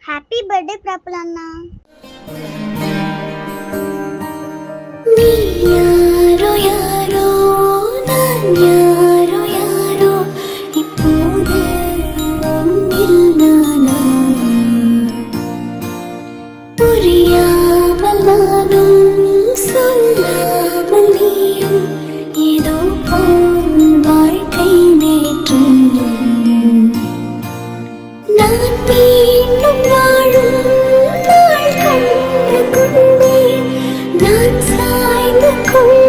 Happy birthday Praful அண்ணா. நீ யாரோ யாரோ நான் யாரோ யாரோ இப்போது உன்னில் நானா புரியாமல் நானும் சொல்லாமல் நீயும் ஏதோ போல் வாழ்க்கை நேற்று நான் மீண்டும் வாழும் நாள் கண்டு கொண்டேன் நான் சாய்ந்து கொண்டேன்